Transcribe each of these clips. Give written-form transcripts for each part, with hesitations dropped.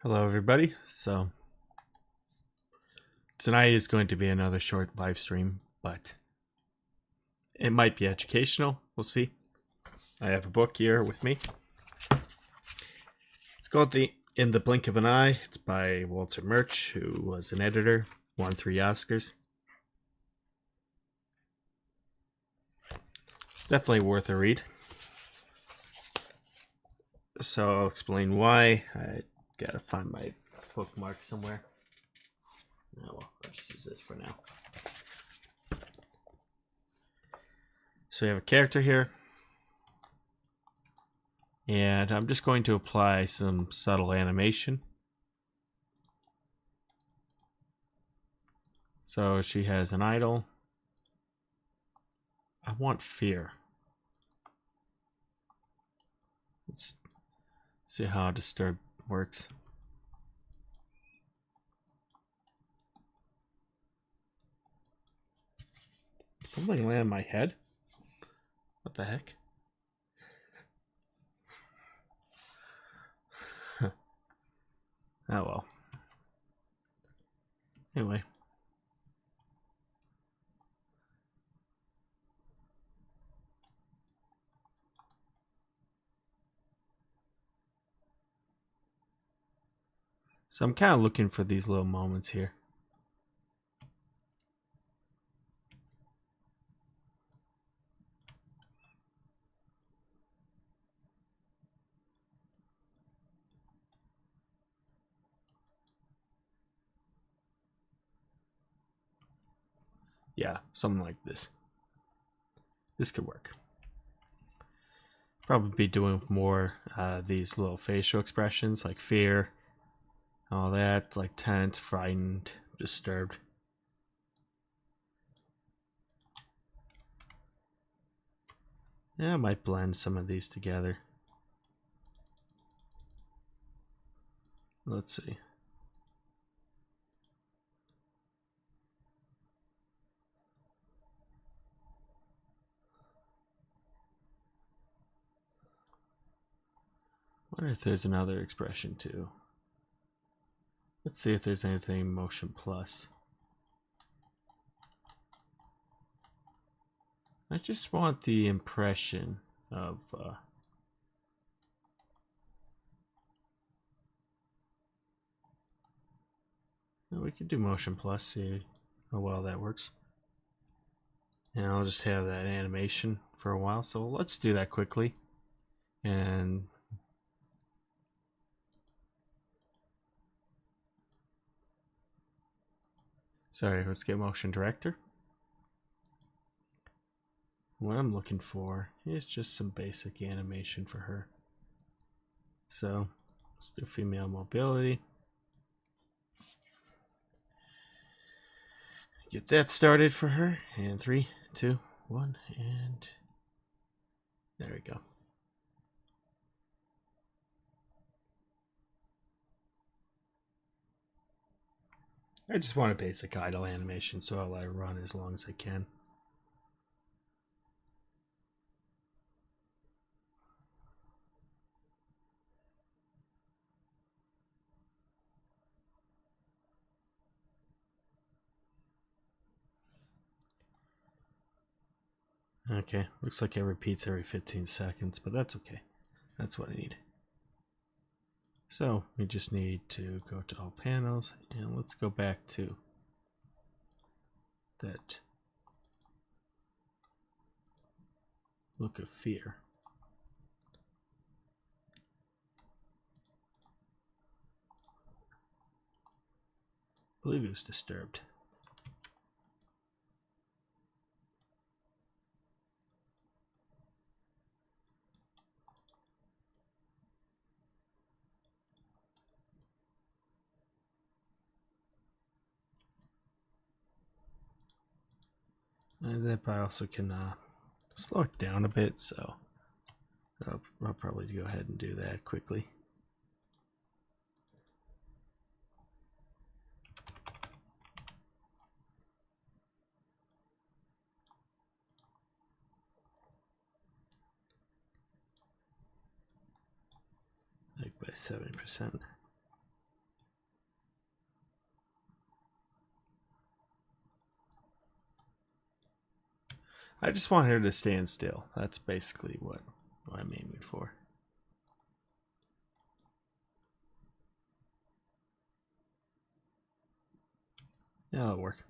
Hello, everybody. So, tonight is going to be another short live stream, but it might be educational. We'll see. I have a book here with me. It's called In the Blink of an Eye. It's by Walter Murch, who was an editor, won 3 Oscars. It's definitely worth a read. So, I'll explain why. I gotta find my bookmark somewhere. Oh, well, I'll just use this for now. So, we have a character here. And I'm just going to apply some subtle animation. So she has an idol. I want fear. Let's see how disturb works. Something land on my head? What the heck? Oh well. Anyway. So I'm kind of looking for these little moments here. Yeah, something like this. This could work. Probably be doing more these little facial expressions like fear, all that, like tense, frightened, disturbed. Yeah, I might blend some of these together. Let's see. I wonder if there's another expression too. Let's see if there's anything motion plus. I just want the impression of we could do motion plus, see how well that works. And I'll just have that animation for a while. So let's do that quickly. And sorry, let's get motion director. What I'm looking for is just some basic animation for her. So let's do female mobility. Get that started for her. And 3, 2, 1, and there we go. I just want a basic idle animation, so I'll let it run as long as I can. Okay, looks like it repeats every 15 seconds, but that's okay. That's what I need. So we just need to go to all panels, and let's go back to that look of fear. I believe it was disturbed. And then I also can slow it down a bit, so I'll probably go ahead and do that quickly. Like by 70%. I just want her to stand still. That's basically what I'm aiming for. Yeah, that'll work.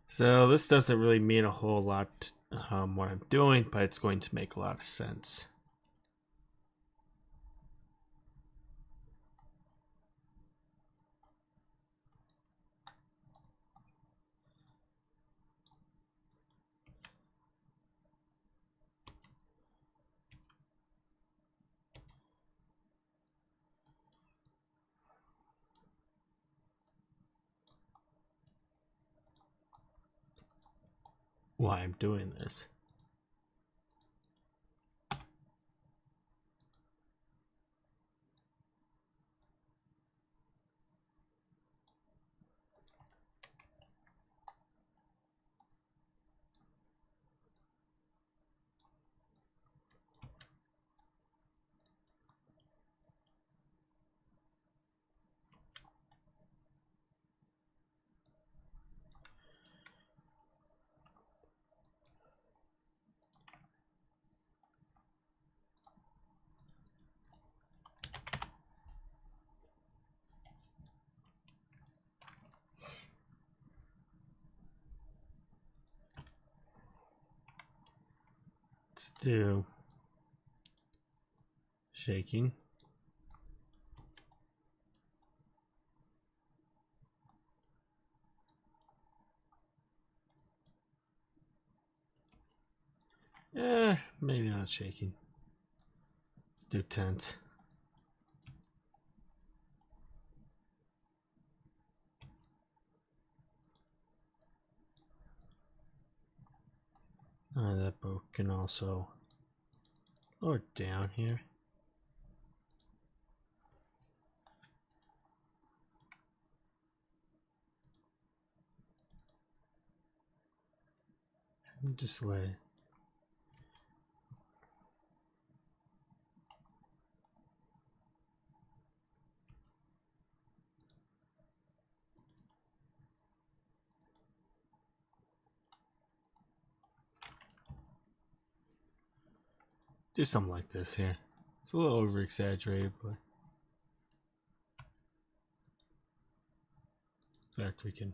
So this doesn't really mean a whole lot what I'm doing, but it's going to make a lot of sense. Why I'm doing this. Let's do shaking. Maybe not shaking. Let's do tense. That boat can also lower down here. And just let it. Do something like this here. It's a little over exaggerated, but in fact we can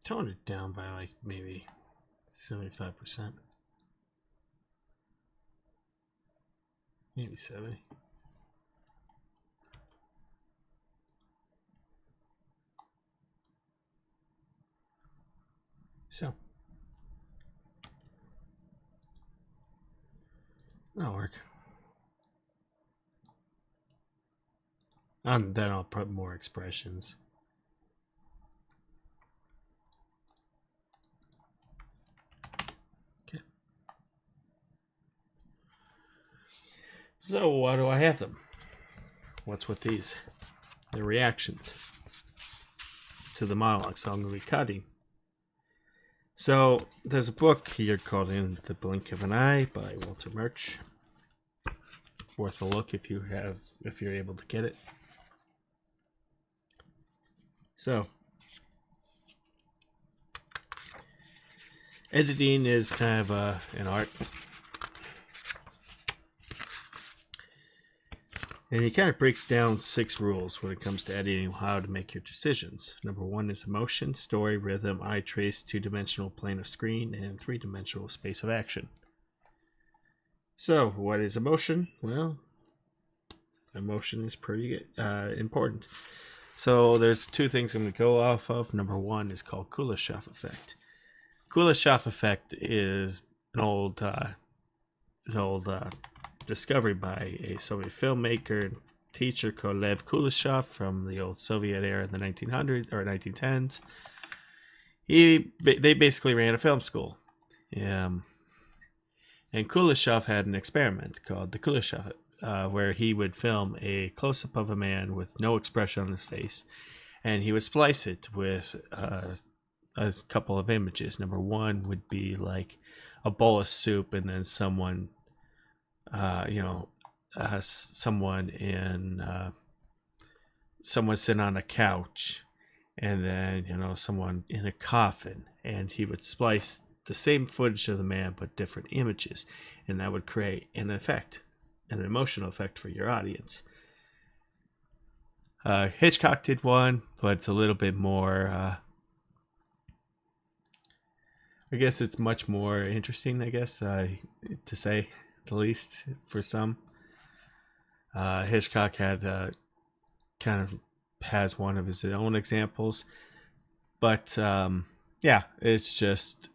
tone it down by like maybe 75%. Maybe 70. So that'll work. And then I'll put more expressions. Okay. So why do I have them? What's with these? They're reactions to the monologue, so I'm going to be cutting. So there's a book here called In the Blink of an Eye by Walter Murch. Worth a look if you're able to get it. So editing is kind of an art. And he kind of breaks down 6 rules when it comes to editing how to make your decisions. Number 1 is emotion, story, rhythm, eye trace, 2-dimensional plane of screen, and 3-dimensional space of action. So, what is emotion? Well, emotion is pretty important. So, there's 2 things I'm going to go off of. Number 1 is called Kuleshov effect. Kuleshov effect is an old discovery by a Soviet filmmaker and teacher called Lev Kuleshov from the old Soviet era in the 1900s or 1910s. They basically ran a film school. And Kuleshov had an experiment called the Kuleshov, where he would film a close-up of a man with no expression on his face, and he would splice it with a couple of images. Number one would be like a bowl of soup, and then someone, someone sitting on a couch, and then someone in a coffin, and he would splice the same footage of the man but different images, and that would create an emotional effect for your audience. Hitchcock did one, but it's a little bit more I guess it's much more interesting, I guess, to say the least, for some. Hitchcock had kind of has one of his own examples, but yeah, it's just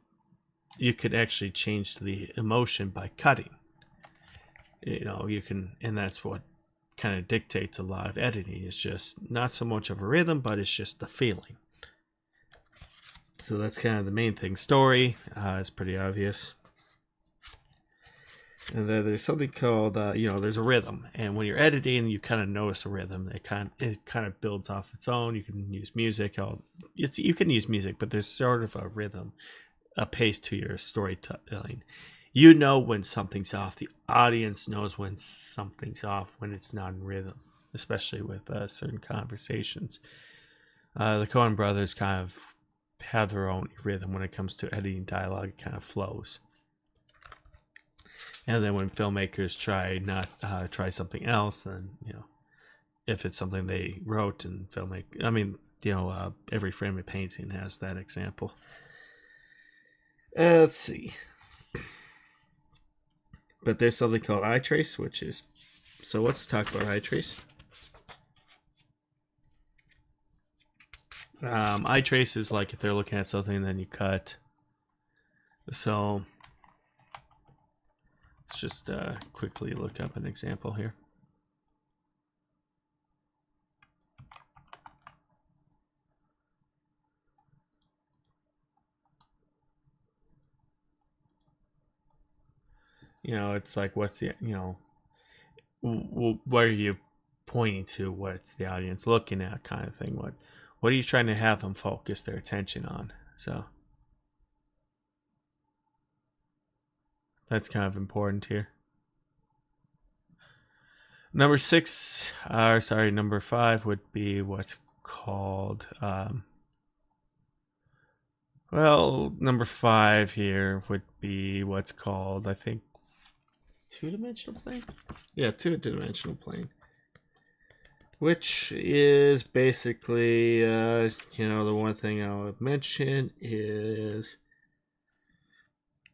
you could actually change the emotion by cutting. You can, and that's what kind of dictates a lot of editing. It's just not so much of a rhythm, but it's just the feeling. So that's kind of the main thing. Story is pretty obvious. And then there's something called, there's a rhythm. And when you're editing, you kind of notice a rhythm. It kind of builds off its own. You can use music. You can use music, but there's sort of a rhythm, a pace to your storytelling. You know when something's off. The audience knows when something's off, when it's not in rhythm, especially with certain conversations. The Coen brothers kind of have their own rhythm when it comes to editing dialogue. It kind of flows. And then when filmmakers try something else, then if it's something they wrote and every frame of painting has that example. Let's see. But there's something called eye trace, so let's talk about eye trace. Eye trace is like if they're looking at something and then you cut. So let's just quickly look up an example here. It's like, what's the, what are you pointing to? What's the audience looking at, kind of thing? What are you trying to have them focus their attention on? So that's kind of important here. Number 5 would be what's called, number 5 here would be what's called, I think, two-dimensional plane? Yeah, two-dimensional plane. Which is basically, the one thing I would mention is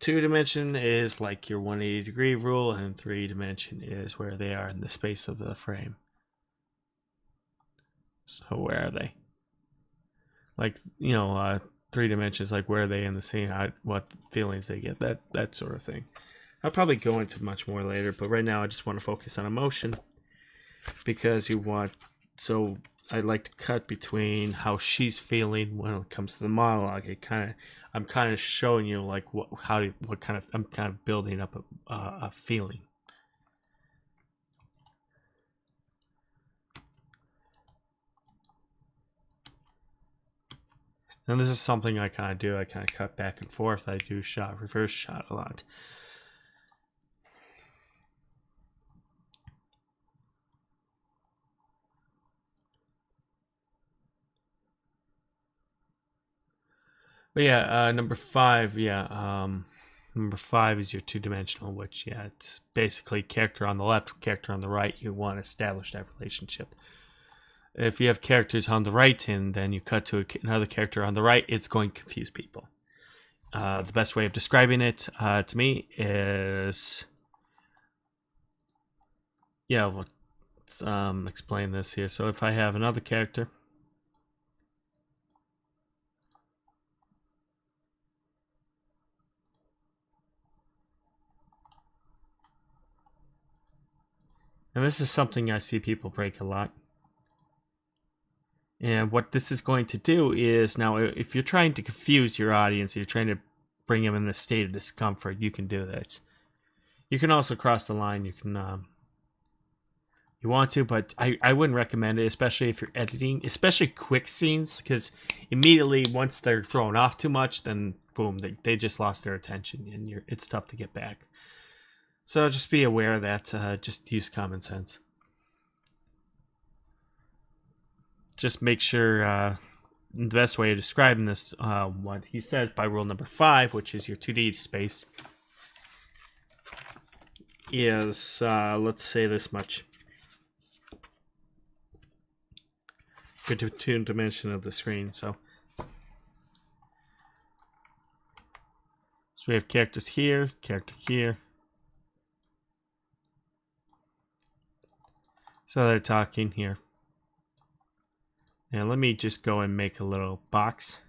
two-dimension is like your 180-degree rule, and three-dimension is where they are in the space of the frame. So where are they? Like, 3 dimensions, like where are they in the scene, what feelings they get, that sort of thing. I'll probably go into much more later, but right now I just want to focus on emotion, because I'd like to cut between how she's feeling when it comes to the monologue. I'm kind of showing you like I'm kind of building up a feeling. And this is something I kind of do. I kind of cut back and forth. I do reverse shot a lot. But yeah, number 5, number 5 is your two-dimensional, which, it's basically character on the left, character on the right. You want to establish that relationship. If you have characters on the right and then you cut to another character on the right, it's going to confuse people. The best way of describing it to me is, let's explain this here. So if I have another character, and this is something I see people break a lot. And what this is going to do is, now if you're trying to confuse your audience, you're trying to bring them in a state of discomfort, you can do that. You can also cross the line. You can you want to, but I wouldn't recommend it, especially if you're editing, especially quick scenes, because immediately once they're thrown off too much, then boom, they just lost their attention, and it's tough to get back. So just be aware of that. Just use common sense. Just make sure the best way of describing this, what he says by rule number 5, which is your 2D space, is let's say this much. Good to two dimension of the screen. So we have characters here, character here. So they're talking here. And let me just go and make a little box.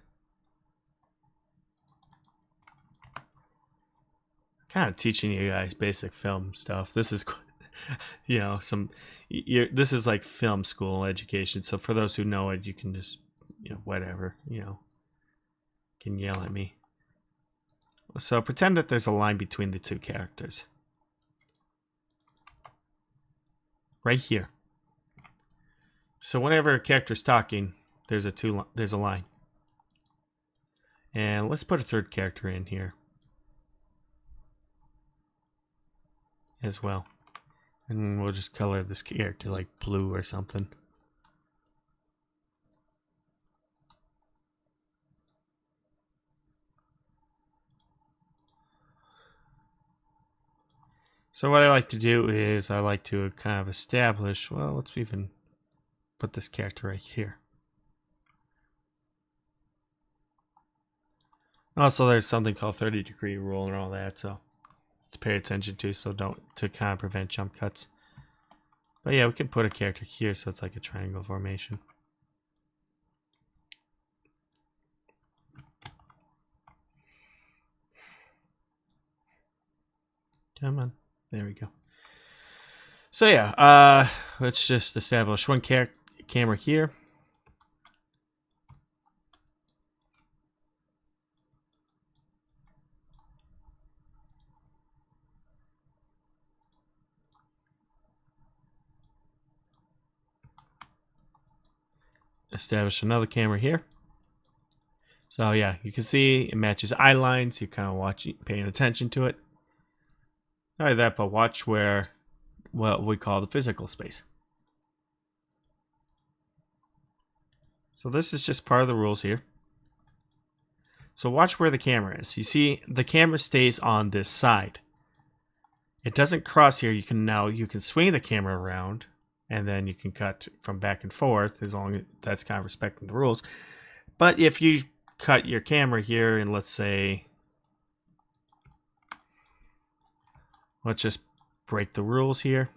Kind of teaching you guys basic film stuff. This is, you know, this is like film school education. So for those who know it, you can just, you know, whatever, you know, can yell at me. So pretend that there's a line between the two characters. Right here. So whenever a character's talking, there's a line. And let's put a third character in here as well. And we'll just color this character like blue or something. So what I like to do is I like to kind of establish, well, let's even put this character right here. Also, there's something called 30-degree rule and all that, so to pay attention to, so to kind of prevent jump cuts. But yeah, we can put a character here, so it's like a triangle formation. Come on, there we go. So yeah, let's just establish one camera here. Establish another camera here. So yeah, you can see it matches eye lines. You're kind of watching, paying attention to it. Not only that, but watch where what we call the physical space. So this is just part of the rules here. So watch where the camera is. You see the camera stays on this side. It doesn't cross here. You can swing the camera around, and then you can cut from back and forth as long as that's kind of respecting the rules. But if you cut your camera here, and let's say, let's just break the rules here.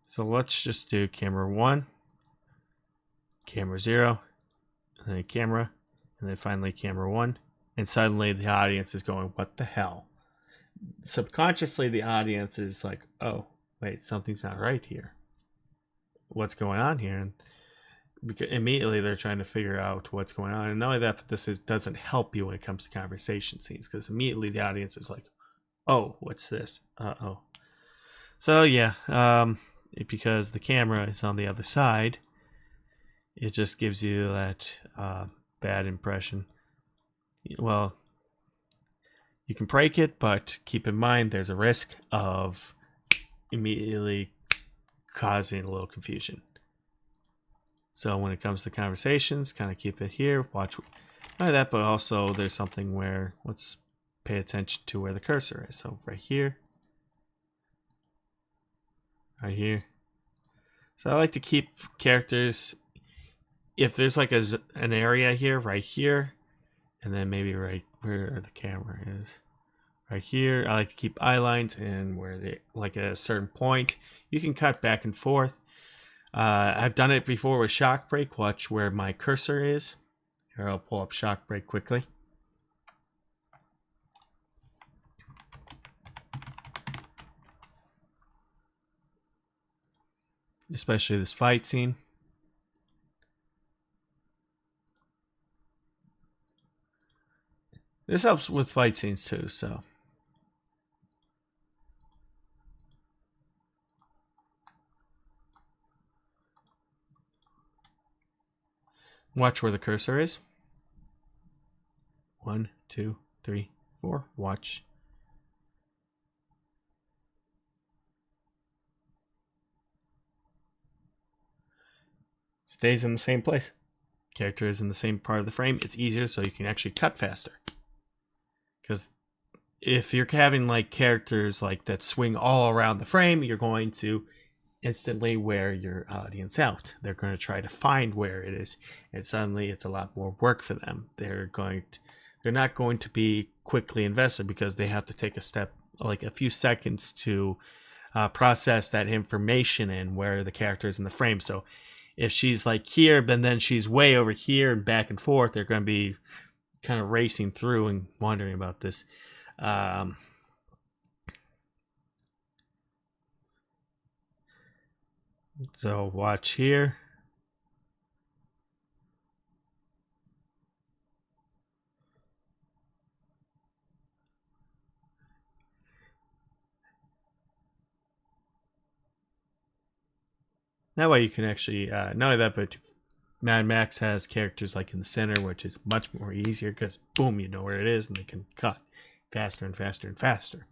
So let's just do camera 1, camera 0, and then camera, and then finally camera 1. And suddenly the audience is going, what the hell? Subconsciously, the audience is like, oh, wait, something's not right here. What's going on here? And because immediately they're trying to figure out what's going on. And not only that, but this doesn't help you when it comes to conversation scenes, because immediately the audience is like, oh, what's this? Uh-oh. So yeah, because the camera is on the other side, it just gives you that bad impression. Well, you can break it, but keep in mind there's a risk of immediately causing a little confusion. So when it comes to conversations, kind of keep it here. Watch not only that, but also there's something where let's pay attention to where the cursor is. So right here. Right here. So I like to keep characters, if there's like an area here, right here, and then maybe right where the camera is. Right here, I like to keep eye lines, and where they like at a certain point, you can cut back and forth. I've done it before with Shockbreak. Watch where my cursor is. Here, I'll pull up Shockbreak quickly. Especially this fight scene. This helps with fight scenes too, so. Watch where the cursor is. 1, 2, 3, 4. Watch. Stays in the same place. Character is in the same part of the frame. It's easier, so you can actually cut faster. Because if you're having like characters like that swing all around the frame, you're going to instantly wear your audience out. They're going to try to find where it is, and suddenly it's a lot more work for them. They're not going to be quickly invested because they have to take a step, like a few seconds, to process that information and where the character is in the frame. So if she's like here, but then she's way over here and back and forth, they're going to be kind of racing through and wondering about this. So watch here. That way you can actually, not only that, but Mad Max has characters like in the center, which is much more easier because boom, you know where it is and they can cut faster and faster and faster.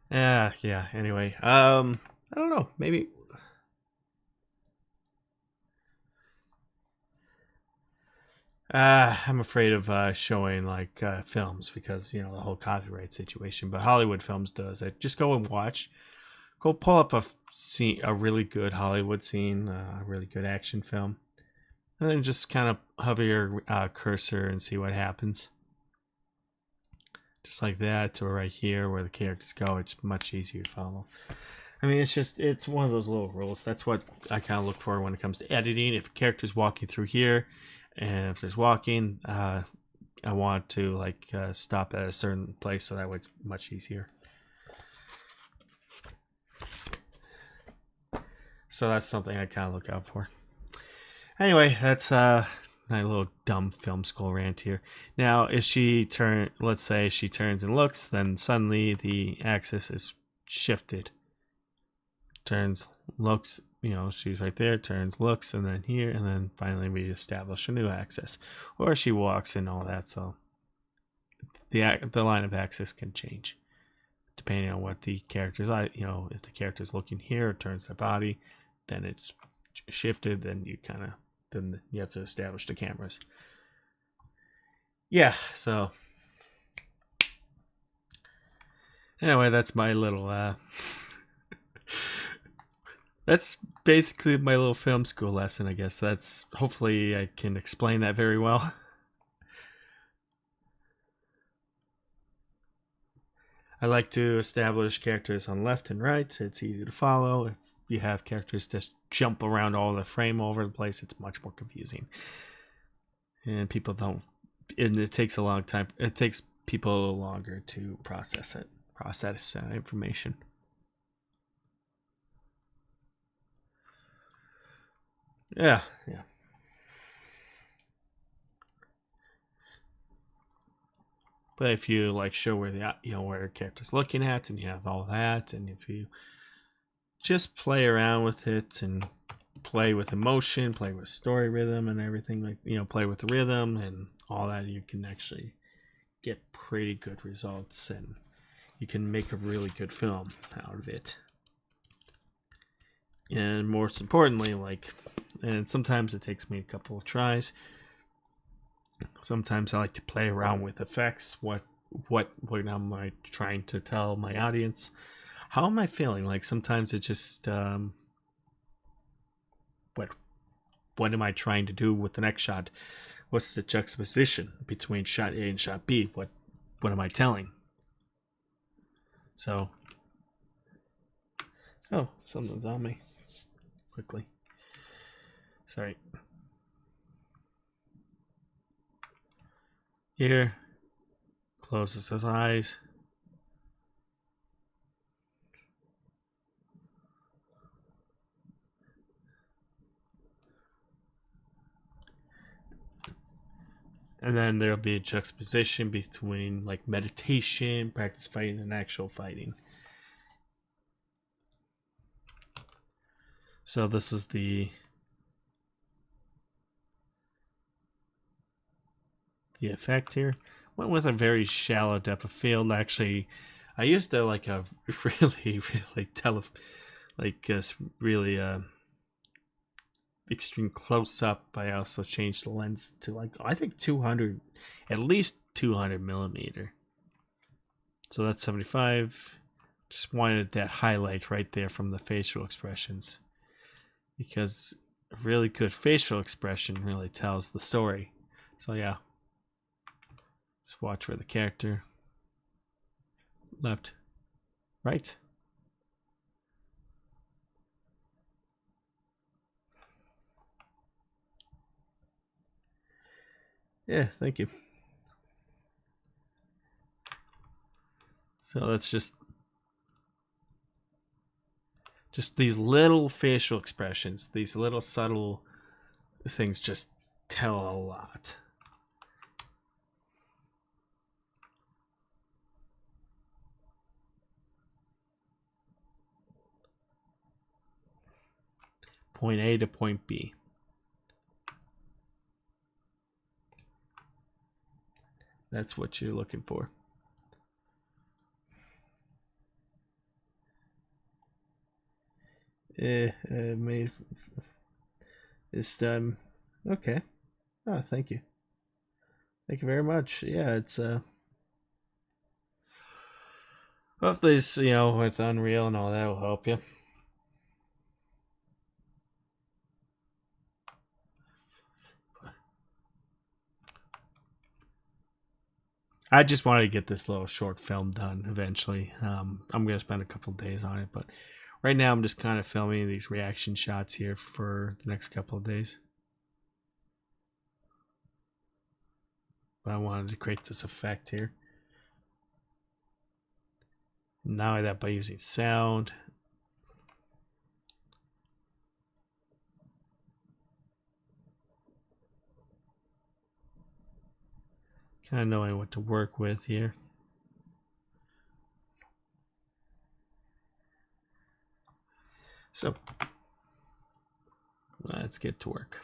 Yeah, anyway. I don't know, maybe I'm afraid of showing like films because the whole copyright situation. But Hollywood Films does it. Just go and watch. Go pull up a really good Hollywood scene, a really good action film, and then just kind of hover your cursor and see what happens. Just like that, or right here where the characters go. It's much easier to follow. I mean, it's one of those little rules. That's what I kind of look for when it comes to editing. If a character's walking through here, and if there's walking, I want to like stop at a certain place so that way it's much easier. So that's something I kind of look out for. Anyway, that's my little dumb film school rant here. Now, if let's say she turns and looks, then suddenly the axis is shifted. Turns, looks, she's right there, turns, looks, and then here, and then finally we establish a new axis. Or she walks and all that, so the line of axis can change depending on what the character's if the character's looking here, it turns their body, then it's shifted, then you have to establish the cameras. Yeah, so anyway, that's my little that's basically my little film school lesson, I guess. Hopefully I can explain that very well. I like to establish characters on left and right. It's easy to follow. If you have characters just jump around all the frame all over the place, it's much more confusing. And it takes a long time. It takes people longer to process that information. Yeah. But if you like show where where a character's looking at, and you have all that, and if you just play around with it and play with emotion, play with story rhythm and everything, like play with the rhythm and all that, you can actually get pretty good results, and you can make a really good film out of it. And most importantly, and sometimes it takes me a couple of tries. Sometimes I like to play around with effects. What am I trying to tell my audience? How am I feeling? Like sometimes it just what am I trying to do with the next shot? What's the juxtaposition between shot A and shot B? What am I telling? So, something's on me. Quickly. Sorry. Here. Closes his eyes. And then there'll be a juxtaposition between like meditation, practice fighting, and actual fighting. So this is the effect here. Went with a very shallow depth of field. Actually, I used a like a really really extreme close up. I also changed the lens to like I think 200, at least 200 millimeter. So that's 75. Just wanted that highlight right there from the facial expressions, because a really good facial expression really tells the story. So yeah, just watch for the character. Left, right. Yeah, thank you. So that's just these little facial expressions, these little subtle things just tell a lot. Point A to point B. That's what you're looking for. Made this time. Okay. Oh, thank you. Thank you very much. Yeah, it's hopefully this, with Unreal and all that will help you. I just wanted to get this little short film done eventually. I'm going to spend a couple days on it, but right now I'm just kind of filming these reaction shots here for the next couple of days. But I wanted to create this effect here. Not only that, by using sound. Kind of knowing what to work with here. So let's get to work.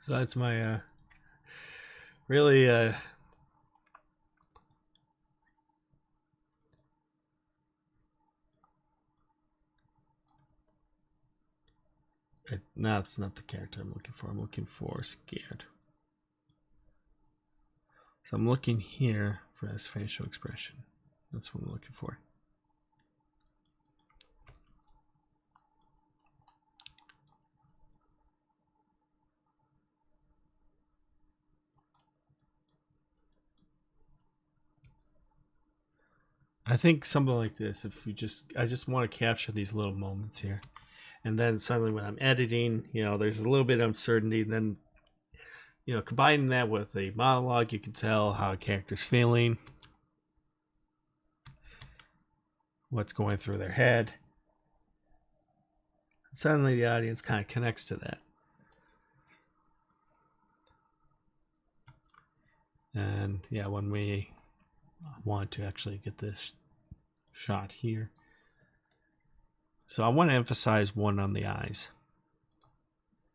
So that's my really no, it's not the character I'm looking for. I'm looking for scared. So I'm looking here for his facial expression. That's what I'm looking for. I think something like this, if you I just want to capture these little moments here. And then suddenly when I'm editing, there's a little bit of uncertainty. Then, combining that with a monologue, you can tell how a character's feeling, what's going through their head. And suddenly the audience kind of connects to that. And yeah, when we want to actually get this shot here. So I want to emphasize one on the eyes.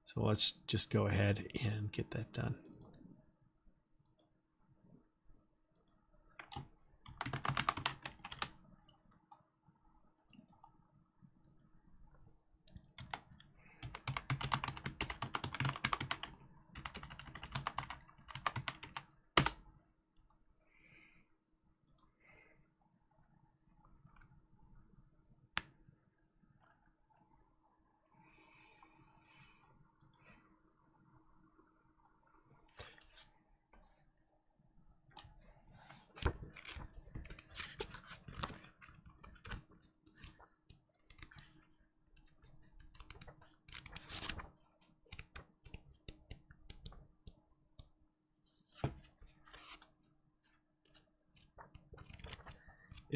So let's just go ahead and get that done.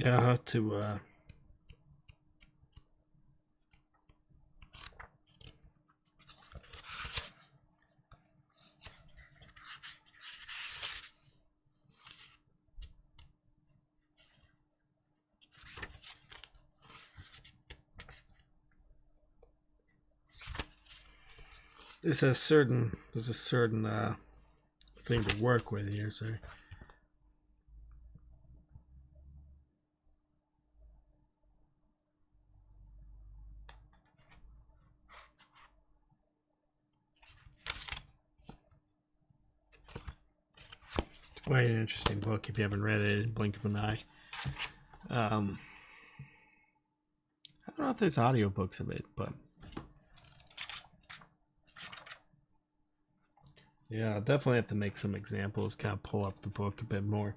Yeah, how to there's a certain thing to work with here, so quite an interesting book if you haven't read it in blink of an eye. I don't know if there's audiobooks of it, but yeah, I'll definitely have to make some examples, kind of pull up the book a bit more.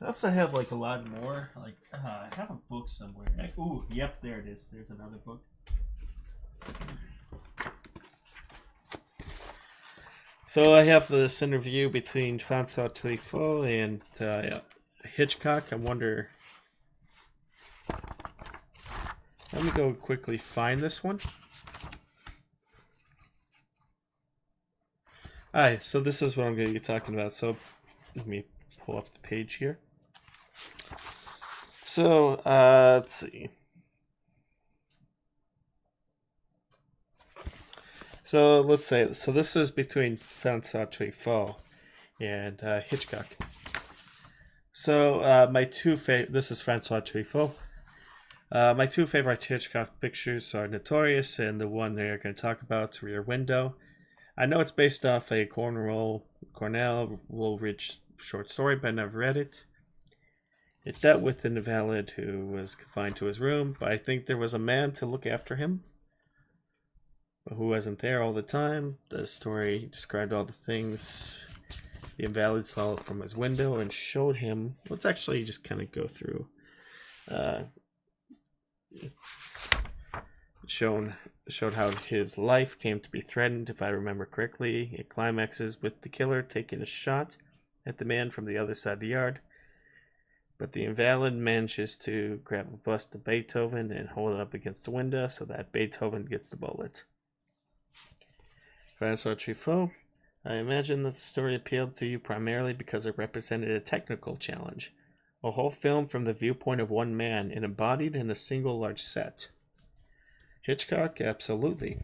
I also have like a lot more, like I have a book somewhere. Ooh, yep, there it is. There's another book. So I have this interview between François Truffaut and Hitchcock. I wonder. Let me go quickly find this one. Alright, so this is what I'm going to be talking about. So let me pull up the page here. So let's see. So let's say, this is between François Truffaut and Hitchcock. So my two favorite, this is François Truffaut. My two favorite Hitchcock pictures are Notorious and the one they're going to talk about, Rear Window. I know it's based off a Cornell Woolridge short story, but I never read it. It dealt with an invalid who was confined to his room, but I think there was a man to look after him, but who wasn't there all the time. The story described all the things the invalid saw from his window and showed him. Let's actually just kind of go through. Showed how his life came to be threatened, if I remember correctly. It climaxes with the killer taking a shot at the man from the other side of the yard, but the invalid manages to grab a bust of Beethoven and hold it up against the window so that Beethoven gets the bullet. François Truffaut, I imagine that the story appealed to you primarily because it represented a technical challenge, a whole film from the viewpoint of one man and embodied in a single large set. Hitchcock, absolutely.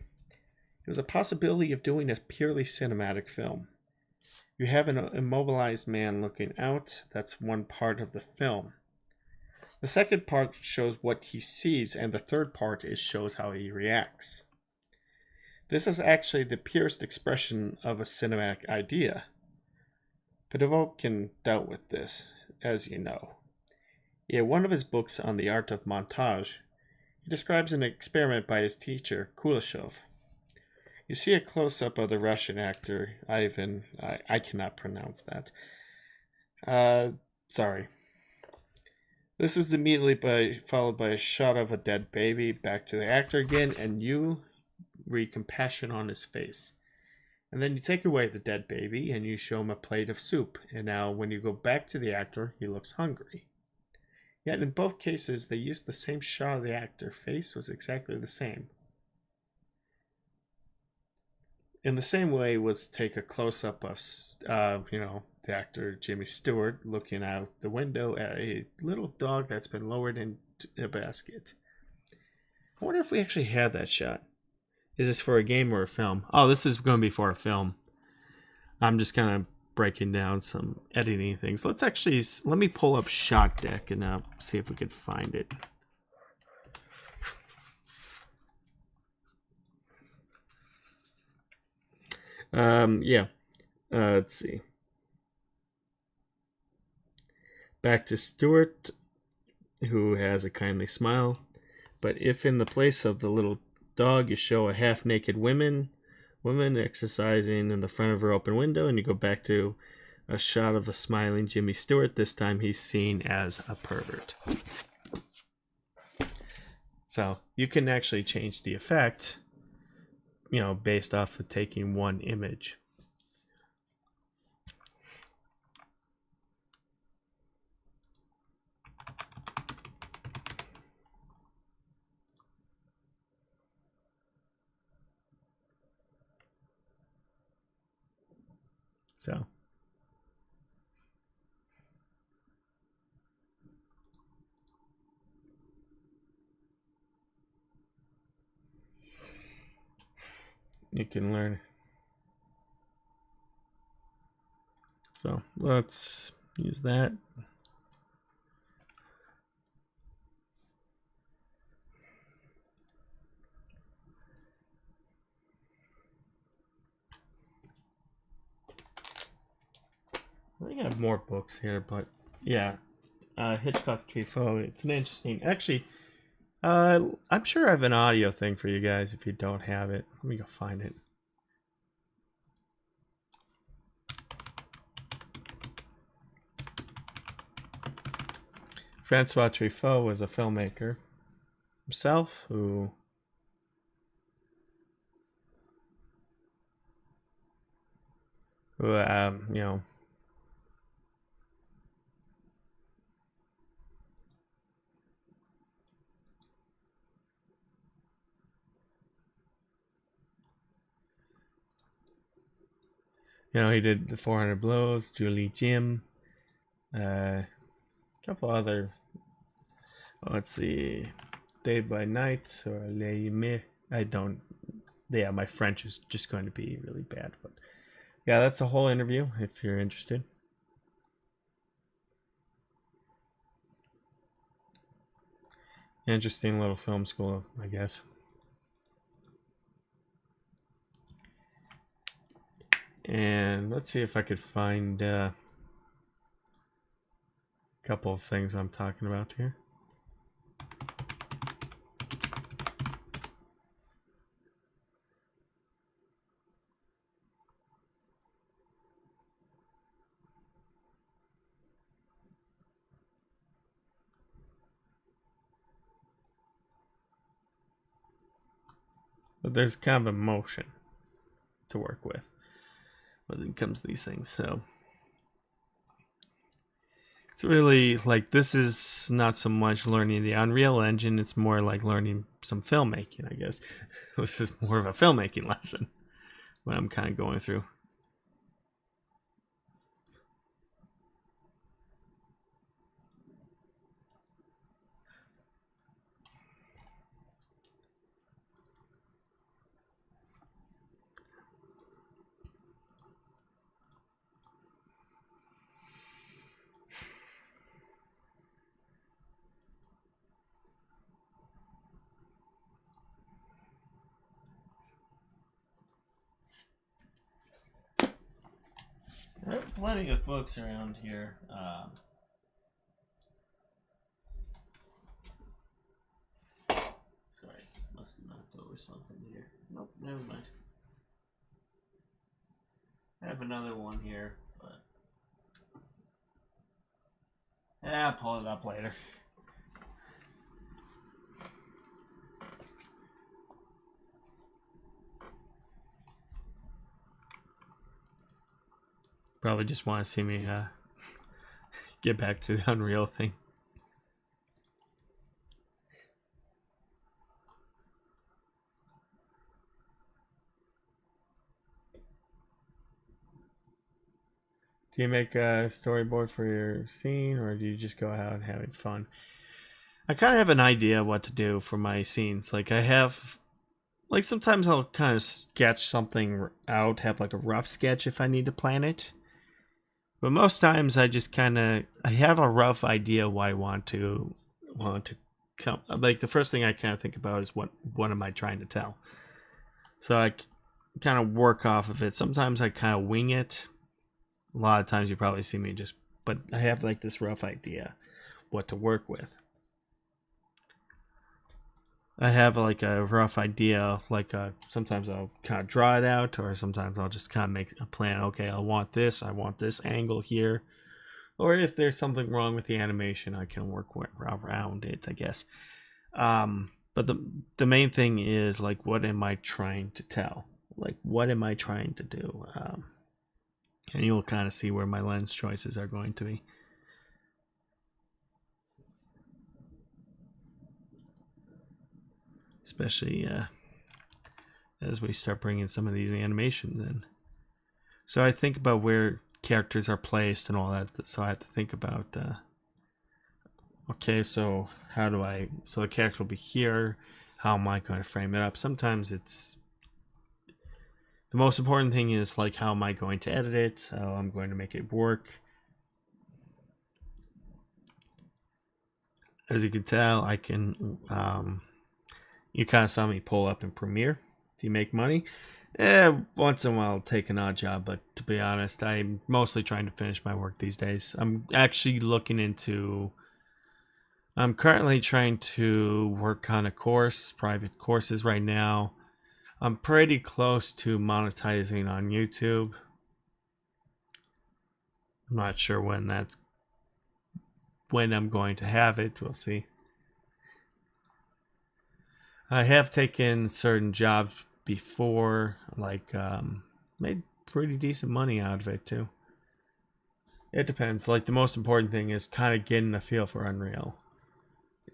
It was a possibility of doing a purely cinematic film. You have an immobilized man looking out. That's one part of the film. The second part shows what he sees, and the third part shows how he reacts. This is actually the purest expression of a cinematic idea. Pedovkin dealt with this, as you know. In one of his books on the art of montage, he describes an experiment by his teacher, Kuleshov. You see a close-up of the Russian actor, Ivan. I cannot pronounce that. Sorry. This is immediately followed by a shot of a dead baby, back to the actor again, and you read compassion on his face. And then you take away the dead baby, and you show him a plate of soup. And now when you go back to the actor, he looks hungry. Yet in both cases, they used the same shot of the actor. Face was exactly the same. In the same way was take a close-up of, the actor Jimmy Stewart looking out the window at a little dog that's been lowered into a basket. I wonder if we actually had that shot. Is this for a game or a film? Oh, this is going to be for a film. I'm just kind of breaking down some editing things. Let me pull up Shot Deck and see if we could find it. Let's see. Back to Stewart, who has a kindly smile. But if in the place of the little dog you show a half-naked woman exercising in the front of her open window, and you go back to a shot of the smiling Jimmy Stewart, this time he's seen as a pervert. So you can actually change the effect, based off of taking one image. So you can learn. So let's use that. I think I have more books here, but yeah, Hitchcock Truffaut. It's an interesting. Actually, I'm sure I have an audio thing for you guys. If you don't have it, let me go find it. Francois Truffaut was a filmmaker himself who you know, he did the 400 Blows, Julie Jim, a couple other. Let's see, Day by Night or Les Me. I don't. Yeah, my French is just going to be really bad, but yeah, that's a whole interview if you're interested. Interesting little film school, I guess. And let's see if I could find a couple of things I'm talking about here. But there's kind of emotion to work with when it comes to these things. So it's really like, this is not so much learning the Unreal Engine, it's more like learning some filmmaking, I guess. This is more of a filmmaking lesson, what I'm kind of going through. There are plenty of books around here. Sorry, must have knocked over something here. Nope, never mind. I have another one here, but I'll pull it up later. Probably just want to see me get back to the Unreal thing. Do you make a storyboard for your scene, or do you just go out and having fun? I kind of have an idea of what to do for my scenes. Like, I have, like, sometimes I'll kind of sketch something out, have like a rough sketch if I need to plan it. But most times I just kind of, I have a rough idea what I want to come. Like, the first thing I kind of think about is what am I trying to tell. So I kind of work off of it. Sometimes I kind of wing it. A lot of times you probably see me just, but I have like this rough idea what to work with. I have like a rough idea, like sometimes I'll kind of draw it out, or sometimes I'll just kind of make a plan. Okay, I want this angle here. Or if there's something wrong with the animation, I can work around it, I guess. But the main thing is, like, what am I trying to tell? Like, what am I trying to do? And you'll kind of see where my lens choices are going to be. Especially as we start bringing some of these animations in. So I think about where characters are placed and all that. So I have to think about, okay, so so the character will be here. How am I going to frame it up? Sometimes it's, the most important thing is like, how am I going to edit it? How I'm going to make it work. As you can tell, I can, you kind of saw me pull up in Premiere to make money. Once in a while I'll take an odd job, but to be honest, I'm mostly trying to finish my work these days. I'm currently trying to work on a course, private courses right now. I'm pretty close to monetizing on YouTube. I'm not sure when I'm going to have it. We'll see. I have taken certain jobs before, like made pretty decent money out of it too. It depends. Like, the most important thing is kind of getting a feel for Unreal.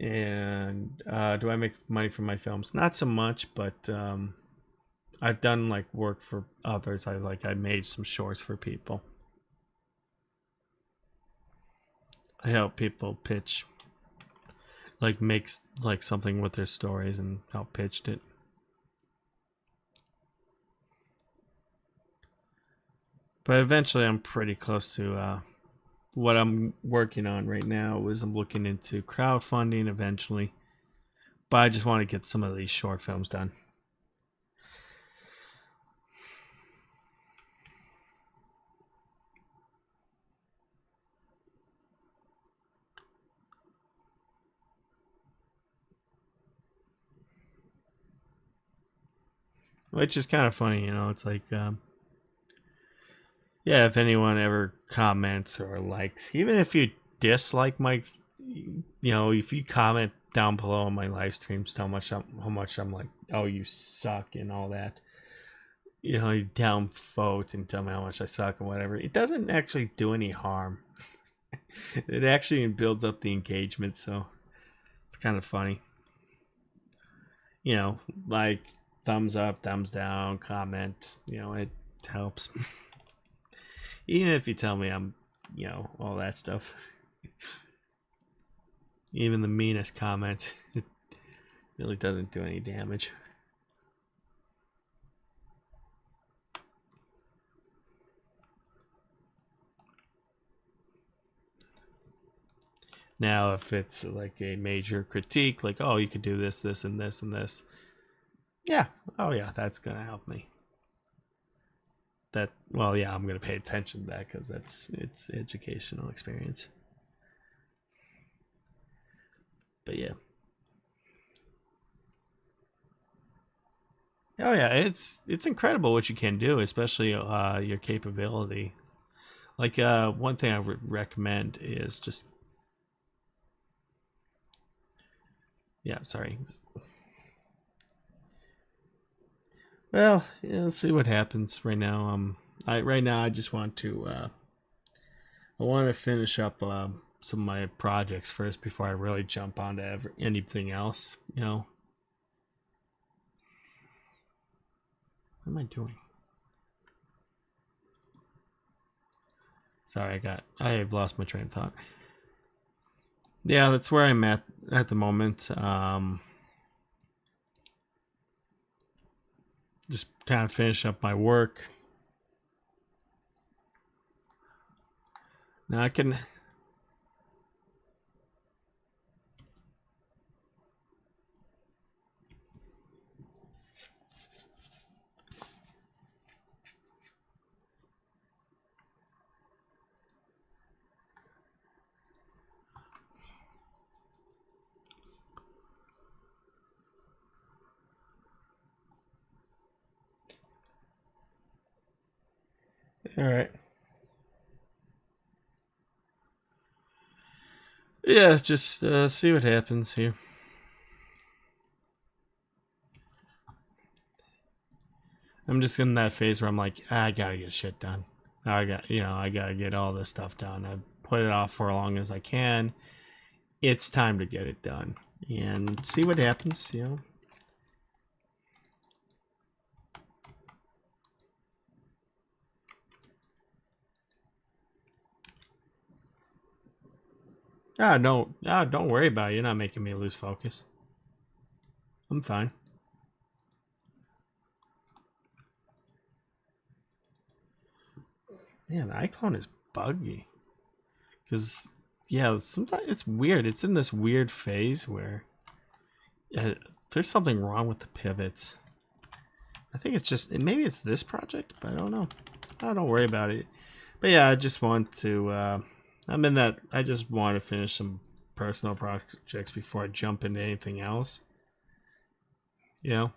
And do I make money from my films? Not so much, but I've done like work for others. I made some shorts for people. I help people pitch, like makes like something with their stories and help pitched it. But eventually I'm pretty close to what I'm working on right now is I'm looking into crowdfunding eventually. But I just want to get some of these short films done. Which is kind of funny, it's like, yeah, if anyone ever comments or likes, even if you dislike my, if you comment down below on my live streams how much I'm like, oh, you suck and all that, you downvote and tell me how much I suck and whatever, it doesn't actually do any harm. It actually builds up the engagement, so it's kind of funny. Like, thumbs up, thumbs down, comment, it helps. Even if you tell me I'm, all that stuff. Even the meanest comment, it really doesn't do any damage. Now, if it's like a major critique, like, oh, you could do this, this, and this, and this. Yeah. Oh, yeah, that's going to help me. Well, yeah, I'm going to pay attention to that because it's educational experience. But yeah. Oh yeah, it's incredible what you can do, especially your capability. Like, one thing I would recommend is just, yeah, sorry. Well, yeah, let's see what happens right now. I just want to finish up some of my projects first before I really jump onto anything else. What am I doing? Sorry, I've lost my train of thought. Yeah, that's where I'm at the moment. Just kind of finish up my work. Now I can. All right. Yeah, just see what happens here. I'm just in that phase where I'm like, I gotta get shit done. I gotta get all this stuff done. I put it off for as long as I can. It's time to get it done and see what happens. Ah, no, ah, don't worry about it. You're not making me lose focus. I'm fine. Man, the icon is buggy. Because, yeah, sometimes it's weird. It's in this weird phase where there's something wrong with the pivots. I think it's just, maybe it's this project, but I don't know. Oh, don't worry about it. But yeah, I just want to, I'm in that, I just want to finish some personal projects before I jump into anything else. You know?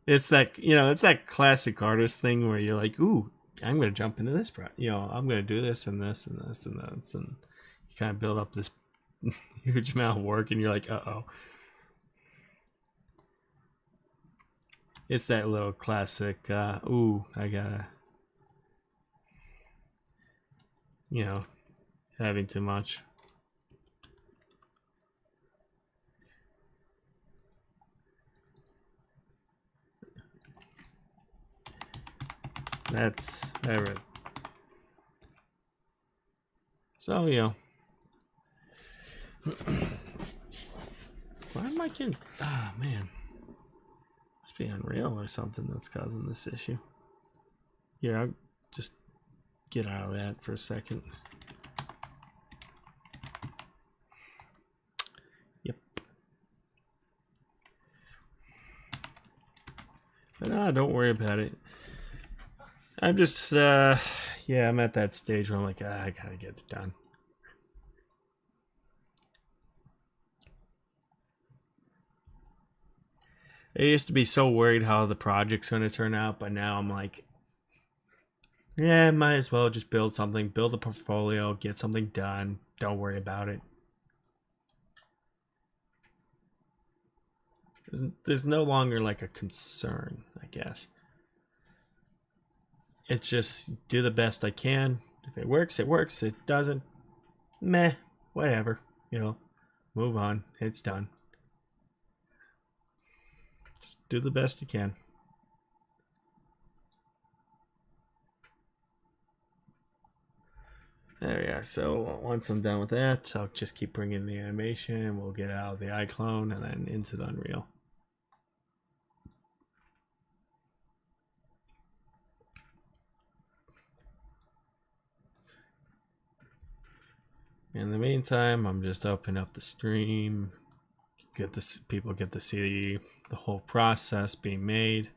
It's that, it's that classic artist thing where you're like, ooh, I'm going to jump into this project. I'm going to do this and this and this and this. And you kind of build up this huge amount of work and you're like, uh-oh. It's that little classic, ooh, I gotta, having too much. That's it. So, why am I getting, man. Must be Unreal or something that's causing this issue. Here, I'll just get out of that for a second. Yep. But don't worry about it. I'm just, yeah, I'm at that stage where I'm like, I gotta get it done. I used to be so worried how the project's going to turn out, but now I'm like, yeah, might as well just build something, build a portfolio, get something done. Don't worry about it. There's no longer like a concern, I guess. It's just do the best I can. If it works, it works. It doesn't, meh, whatever. Move on. It's done. Just do the best you can. There we are. So once I'm done with that, I'll just keep bringing the animation. We'll get out of the iclone and then into the Unreal. In the meantime, I'm just opening up the stream. People get to see the whole process being made.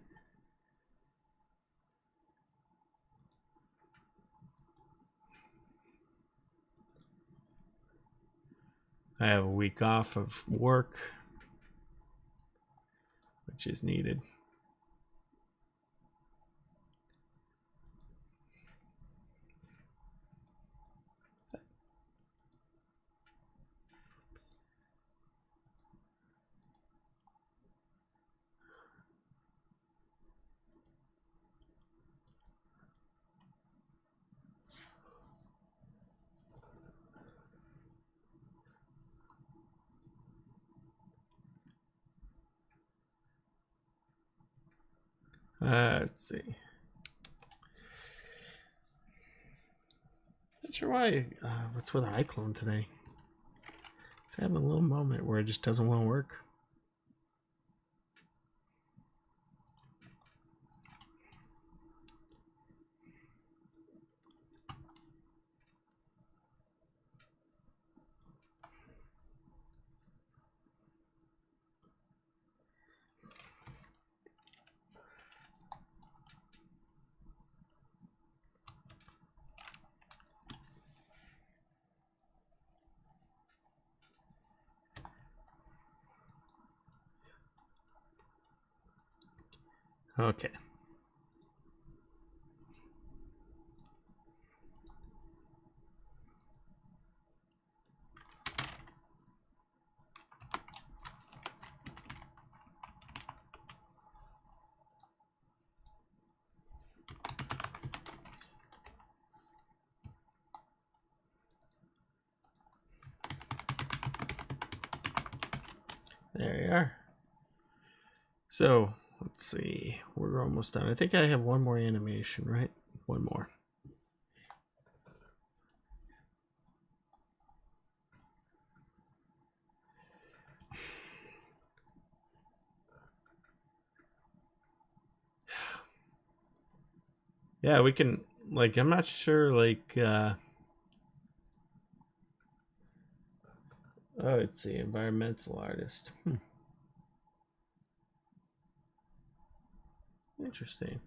I have a week off of work, which is needed. Let's see. Not sure why. What's with iclone today? It's having a little moment where it just doesn't want to work. Okay. There you are. So, let's see. We're almost done. I think I have one more animation, right? One more. Yeah, we can, like, I'm not sure, like, oh, let's see, environmental artist. Interesting.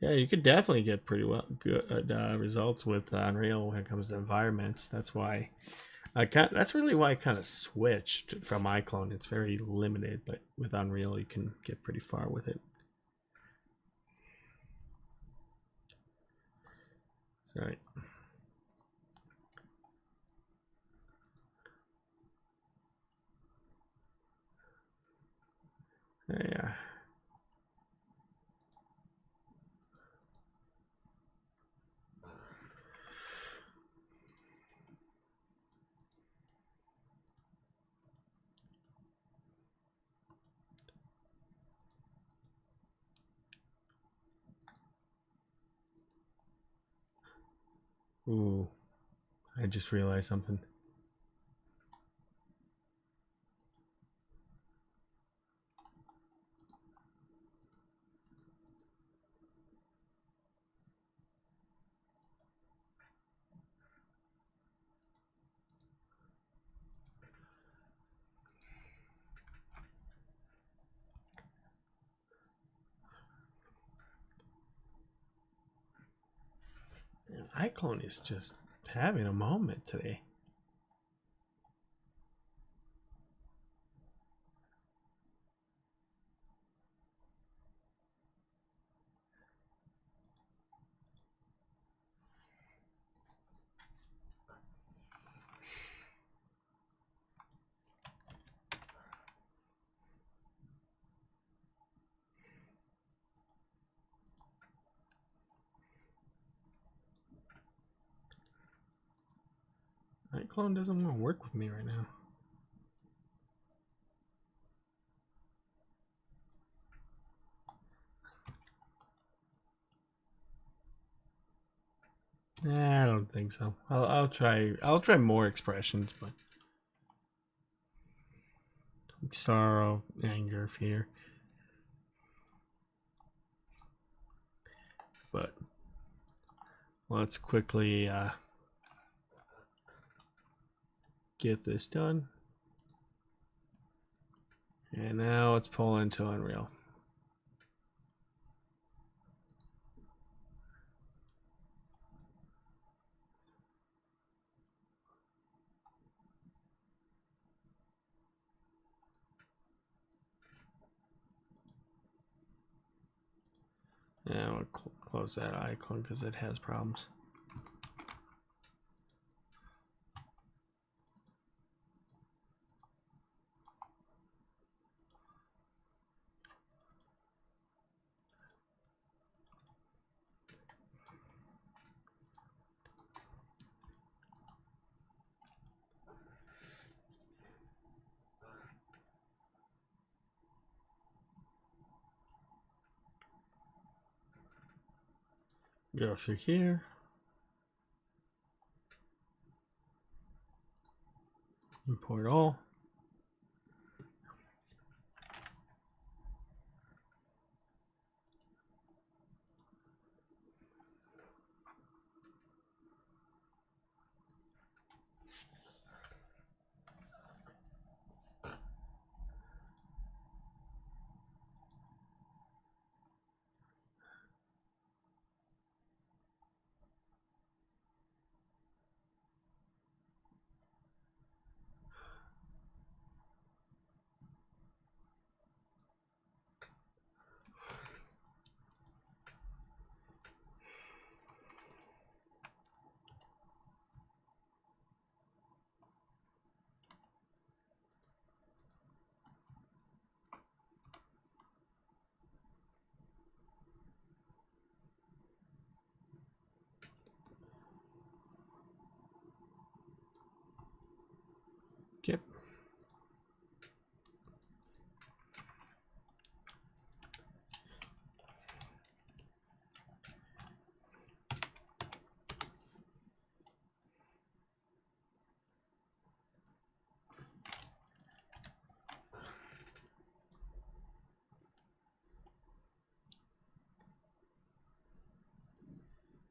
Yeah, you could definitely get pretty good results with Unreal when it comes to environments. That's why that's really why I kind of switched from iClone. It's very limited, but with Unreal, you can get pretty far with it. All right. Yeah. Ooh, I just realized something. iClone is just having a moment today. iClone doesn't want to work with me right now. I don't think so. I'll try. I'll try more expressions, but like sorrow, anger, fear. But let's quickly get this done. And now let's pull into Unreal. Yeah, we'll close that icon because it has problems. Go through here. Import all.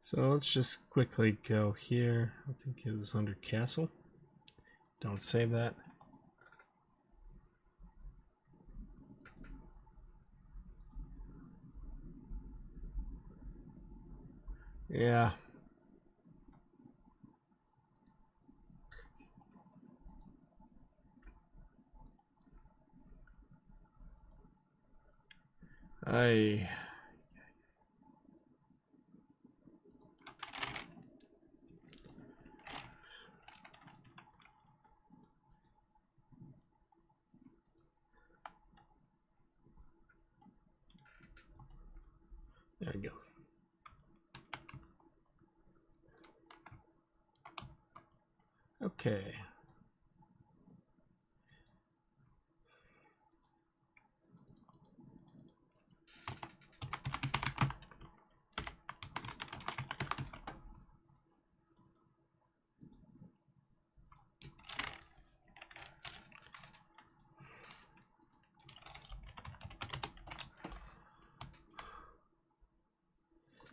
So let's just quickly go here. I think it was under castle. Don't save that. Yeah. There we go. Okay.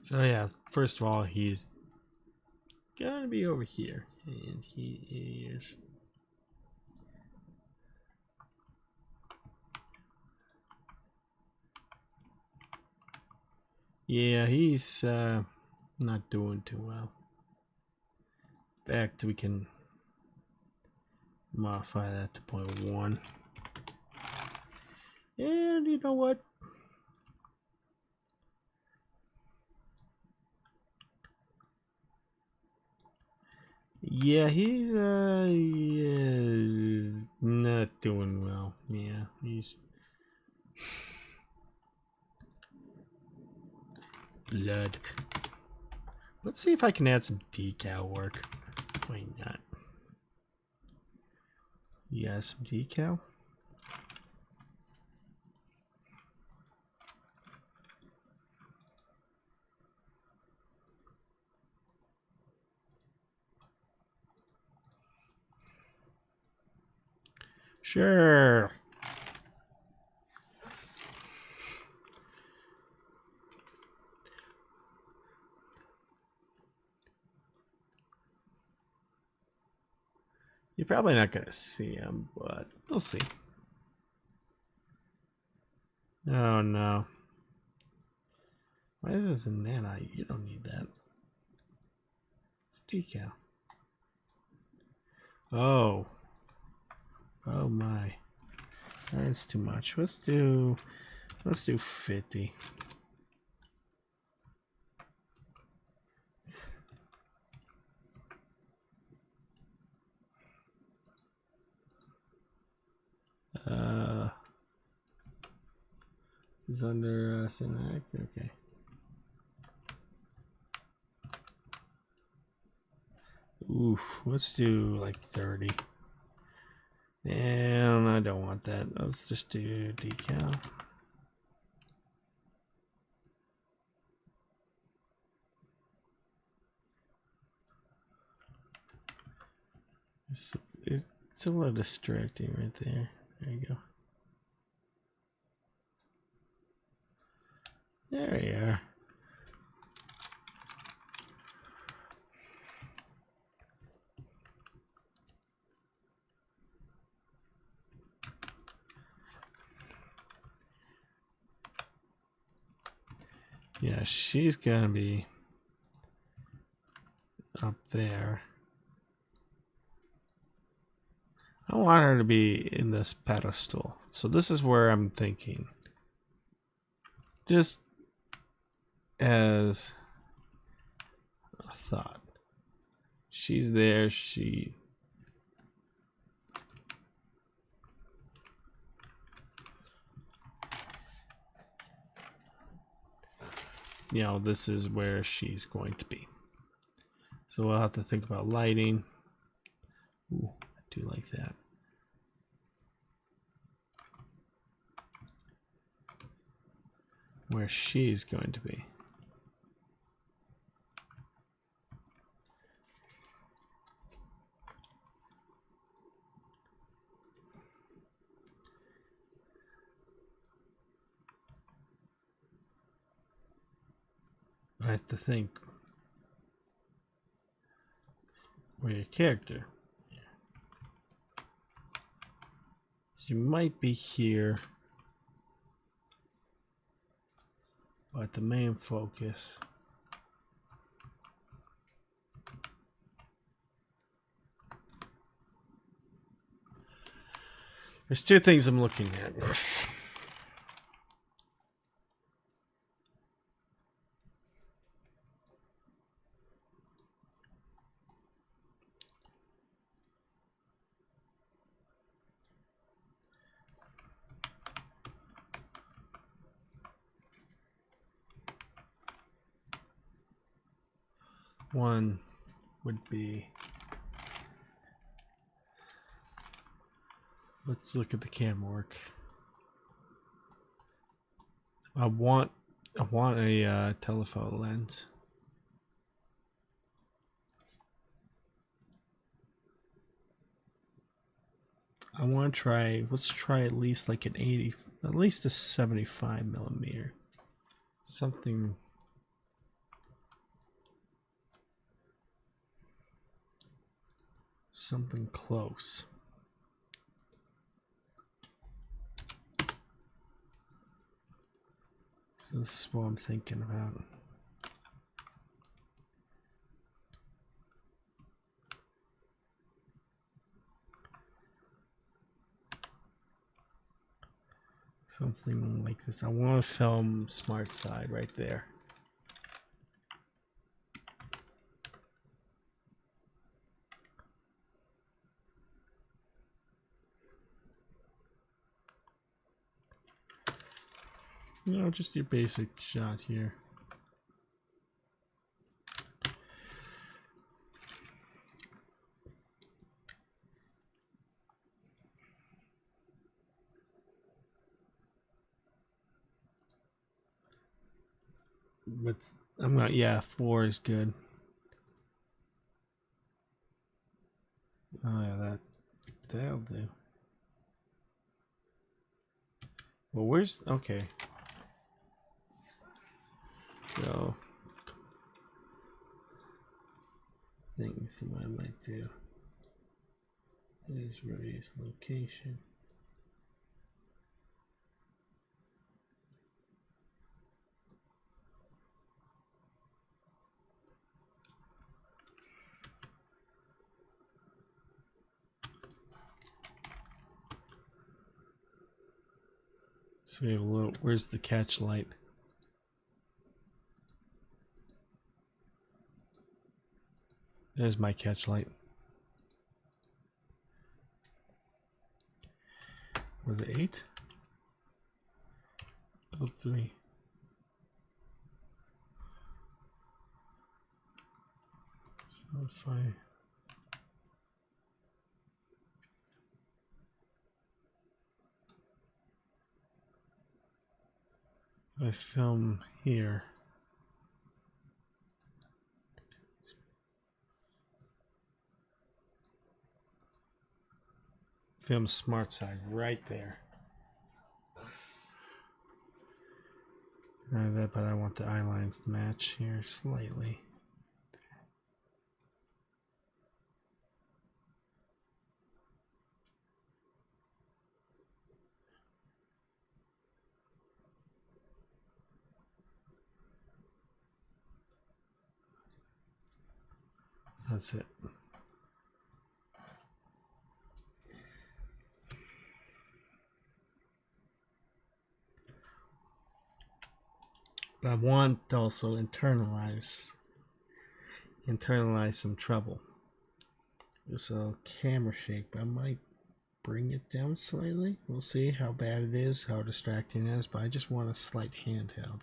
So yeah, first of all, he's gonna be over here, and he is. Yeah, he's not doing too well. In fact, we can modify that to 0.1. And you know what? Yeah, he is not doing well. Yeah, he's blood. Let's see if I can add some decal work. Why not? Yeah, some decal. Sure. You're probably not gonna see him, but we'll see. Oh no. Why is this a nanite? You don't need that. It's decal. Oh. Oh my. That's too much. Let's do 50. Is under cinematic. Okay. Oof. Let's do like 30. And I don't want that. Let's just do decal. It's a little distracting right there. There you go. There you are. Yeah, she's gonna be up there. I want her to be in this pedestal. So this is where I'm thinking. Just as a thought. She's there, you know, this is where she's going to be. So we'll have to think about lighting. Ooh, I do like that. Where she's going to be. I have to think. or your character. So you might be here, but the main focus. There's two things I'm looking at. One would be, let's look at the camera work. I want a telephoto lens. I want to try, let's try at least like an 80, at least a 75 millimeter. Something close. So this is what I'm thinking about. Something like this. I want to film smart side right there. You know, just your basic shot here. But I'm not, yeah, 4 is good. Oh yeah, that'll do. Well, where's, okay. So, things what I might do is radius location. So we have a little, where's the catch light? There's my catch light. Was it 8? Oh, 3. So if I film here. Film smart side right there. But I want the eye lines to match here slightly. That's it. But I want to also internalize some trouble. So camera shake, but I might bring it down slightly. We'll see how bad it is, how distracting it is, but I just want a slight handheld.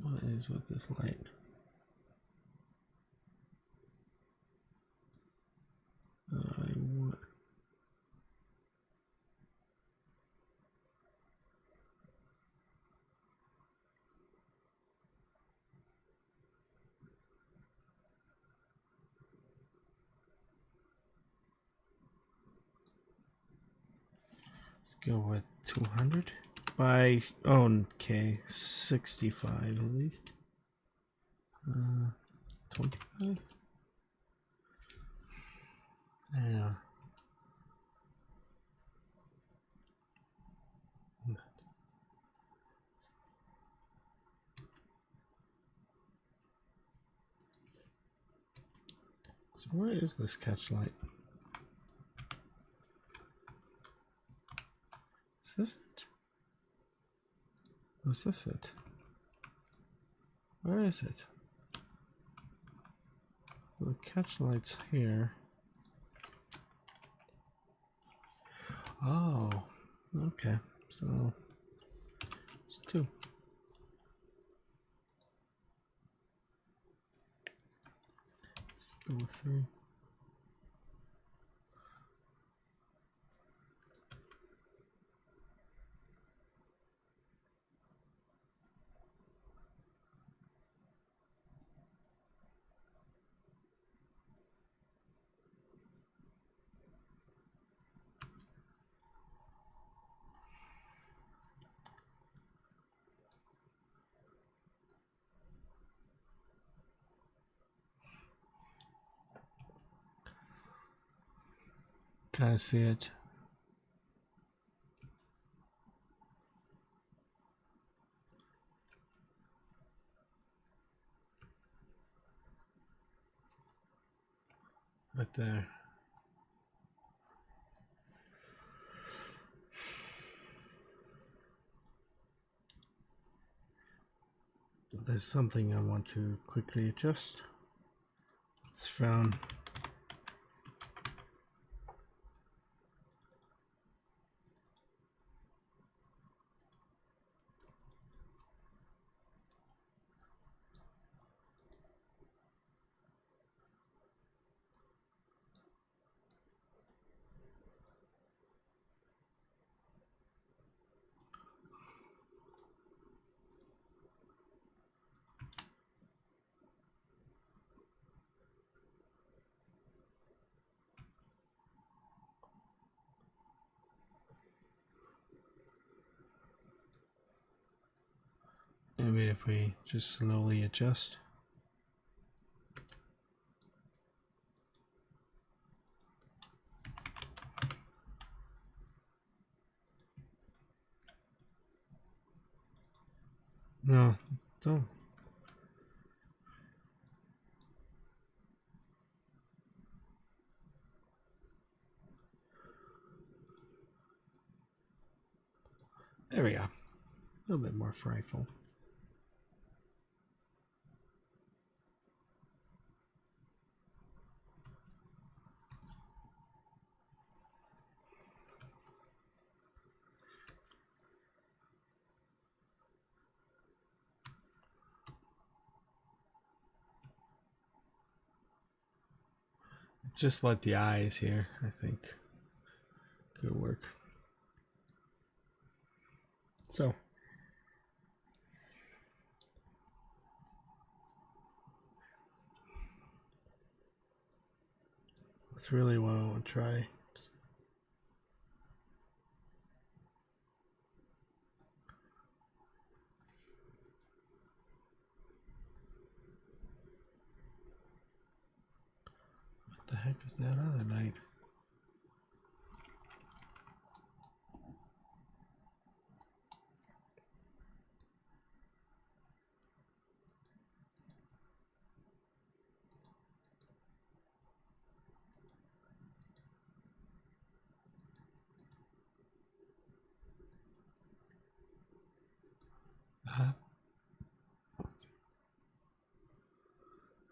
What is with this light? I want. Go with 200 by, oh, okay, 65 at least. 25. Yeah. So where is this catch light? Is this it? Was this it? Where is it? The catch light's here. Oh, okay. So it's 2. Let's go with 3. Kind of see it. Right there. There's something I want to quickly adjust. It's found. Maybe if we just slowly adjust. No, don't. There we go. A little bit more frightful. Just let the eyes here, I think. Good work. So, that's really what I want to try. What the heck is that other night?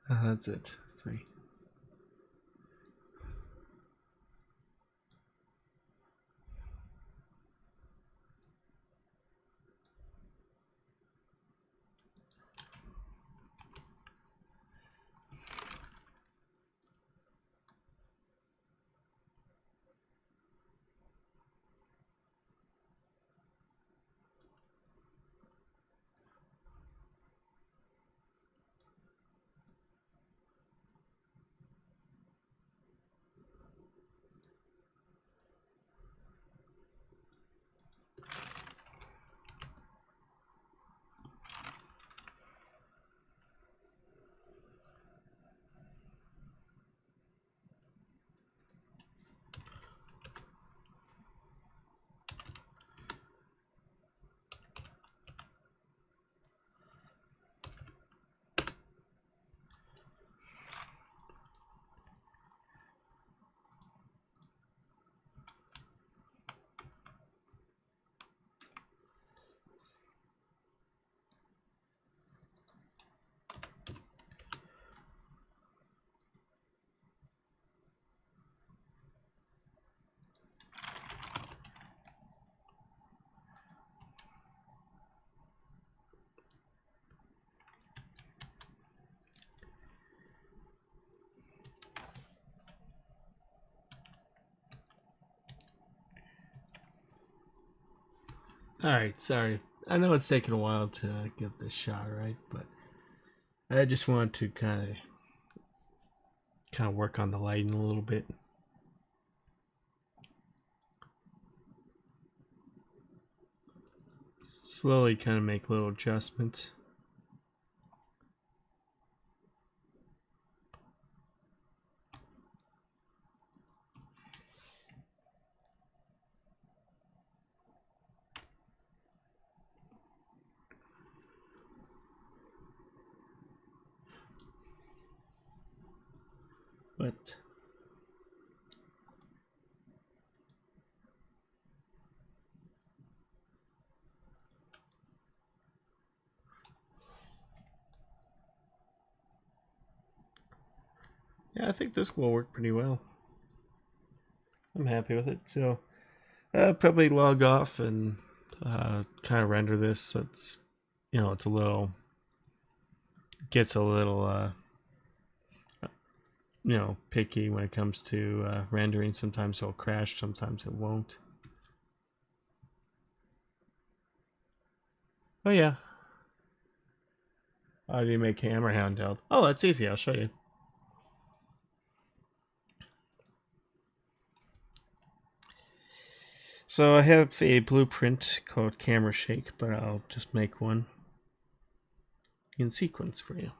That's it. 3. Alright, sorry. I know it's taken a while to get this shot right, but I just want to kind of work on the lighting a little bit. Slowly kind of make little adjustments. But yeah, I think this will work pretty well. I'm happy with it. So I'll probably log off and kind of render this. So it's, it's a little, gets a little, picky when it comes to rendering. Sometimes it'll crash, sometimes it won't. Oh yeah. How do you make camera handheld? Oh, that's easy. I'll show you. So I have a blueprint called Camera Shake, but I'll just make one in sequence for you.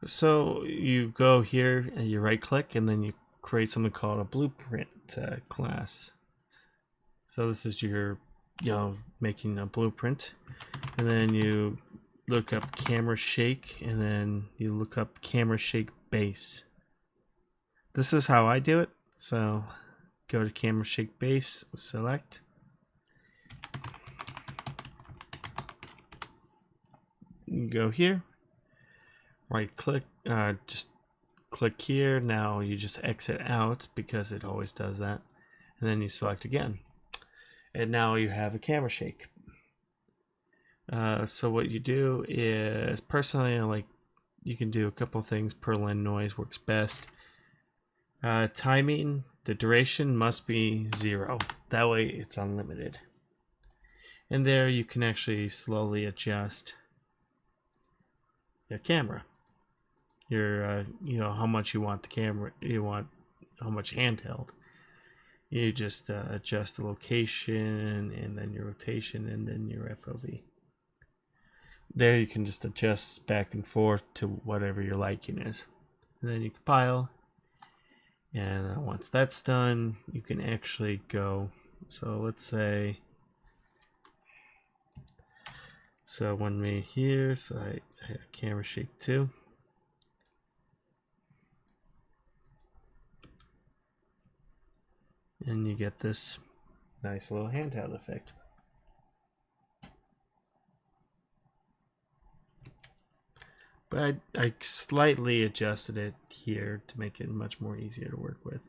So you go here and you right click and then you create something called a blueprint class. So this is your, making a blueprint, and then you look up Camera Shake and then you look up Camera Shake Base. This is how I do it. So go to Camera Shake Base, select. You go here, right click, just click here. Now you just exit out because it always does that. And then you select again. And now you have a camera shake. So what you do is, personally, you can do a couple things. Per lens noise works best. Timing, the duration must be 0. That way it's unlimited. And there you can actually slowly adjust your camera. Your, how much you want the camera, how much handheld. You just adjust the location and then your rotation and then your FOV. There you can just adjust back and forth to whatever your liking is. And then you compile. And once that's done, you can actually go. So let's say, so when we here, so I have camera shake 2. And you get this nice little handheld effect. But I slightly adjusted it here to make it much more easier to work with.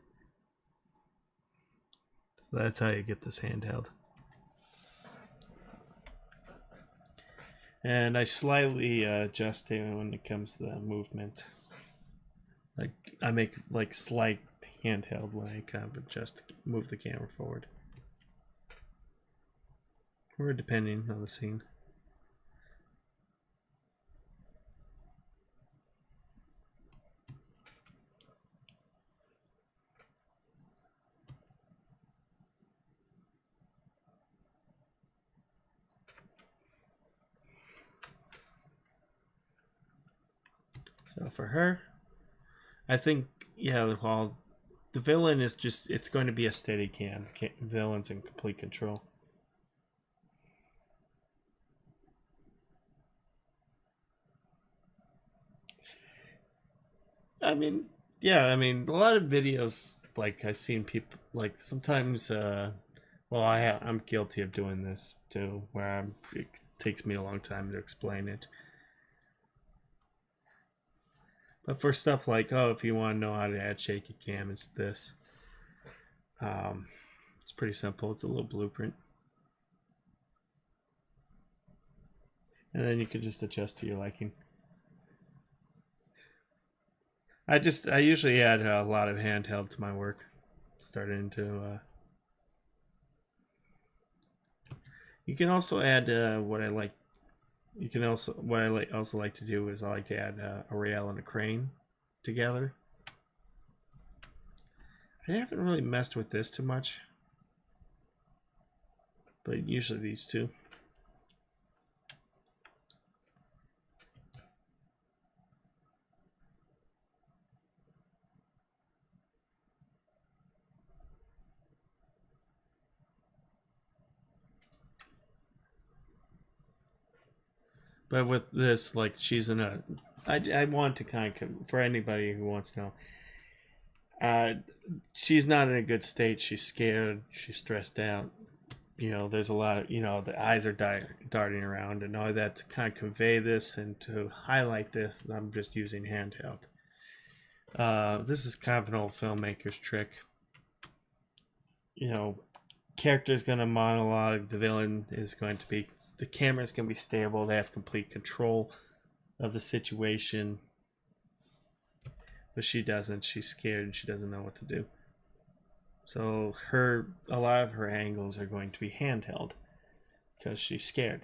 So that's how you get this handheld. And I slightly adjust it when it comes to the movement. Like I make slight handheld when I kind of adjust, move the camera forward. Or depending on the scene. So for her, I think, well, the villain is just, it's going to be a steady cam. The villain's in complete control. I mean, yeah, I mean, a lot of videos, I've seen people, sometimes, I'm guilty of doing this too, where it takes me a long time to explain it. But for stuff like, if you want to know how to add shaky cam, it's this. It's pretty simple. It's a little blueprint. And then you can just adjust to your liking. I usually add a lot of handheld to my work. Starting to You can also add what I like. You can also also like to do is I like to add a rail and a crane together. I haven't really messed with this too much, but usually these two. But with this, like, she's in a. I want to kind of, for anybody who wants to know, uh, she's not in a good state. She's scared. She's stressed out. You know, there's a lot of, the eyes are darting around, and all that to kind of convey this and to highlight this. I'm just using handheld. This is kind of an old filmmaker's trick. Character's going to monologue. The villain is going to be. The camera's going to be stable. They have complete control of the situation. But she doesn't. She's scared and she doesn't know what to do. So a lot of her angles are going to be handheld because she's scared.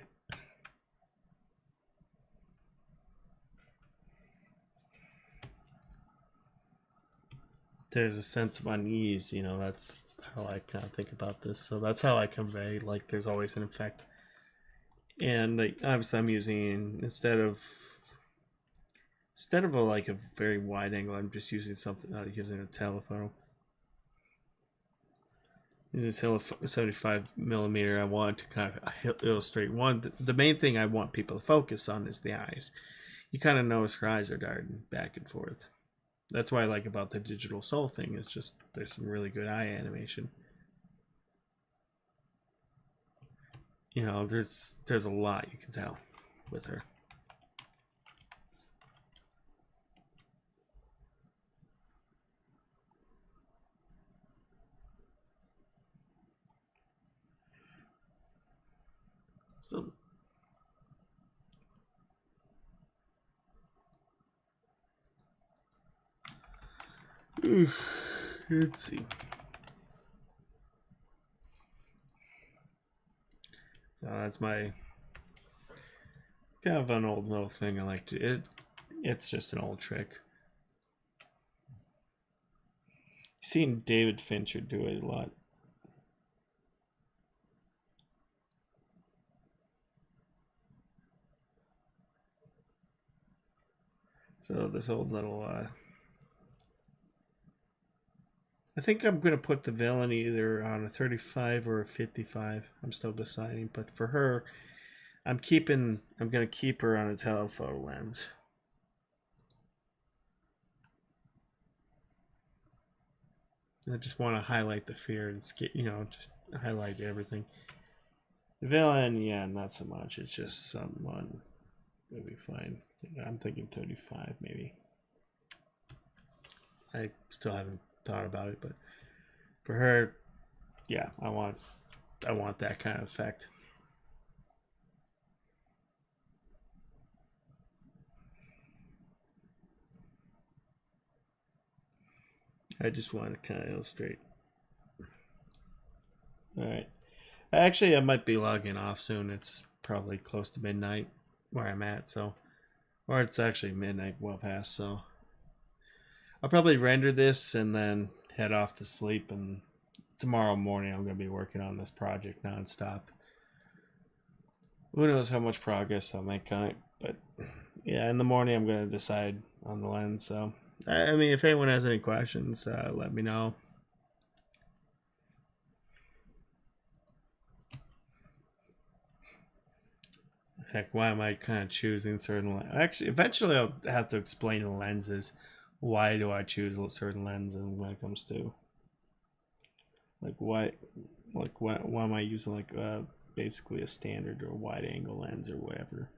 There's a sense of unease, that's how I kind of think about this. So that's how I convey, like, there's always an effect. And like, obviously I'm using, instead of a very wide angle, I'm just using using a telephoto. Using 75 millimeter, I want to kind of illustrate the main thing I want people to focus on is the eyes. You kind of notice her eyes are darting back and forth. That's what I like about the digital soul thing. It's just there's some really good eye animation. There's a lot you can tell with her. So, let's see. So that's my kind of an old little thing I like to. It's just an old trick. I've seen David Fincher do it a lot. So this old little. I think I'm going to put the villain either on a 35 or a 55. I'm still deciding, but for her, I'm going to keep her on a telephoto lens. I just want to highlight the fear and just highlight everything. The villain, yeah, not so much. It's just someone. It'll be fine. I'm thinking 35 maybe. I still haven't thought about it, but for her, yeah, I want that kind of effect. I just want to kind of illustrate. All right. Actually, I might be logging off soon. It's probably close to midnight where I'm at, so, or it's actually midnight, well past. So I'll probably render this and then head off to sleep. And tomorrow morning, I'm going to be working on this project nonstop. Who knows how much progress I'll make on it, but yeah, in the morning I'm going to decide on the lens. So I mean, if anyone has any questions, let me know. Heck, why am I kind of choosing certain Actually, eventually I'll have to explain the lenses. Why do I choose certain lenses when it comes to why am I using basically a standard or wide angle lens or whatever.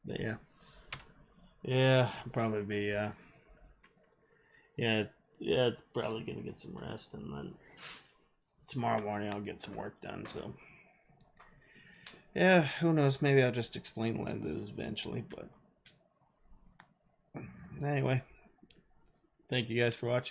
But yeah, probably be yeah, it's probably gonna get some rest and then tomorrow morning I'll get some work done. So yeah, who knows? Maybe I'll just explain lenses eventually. But anyway, thank you guys for watching.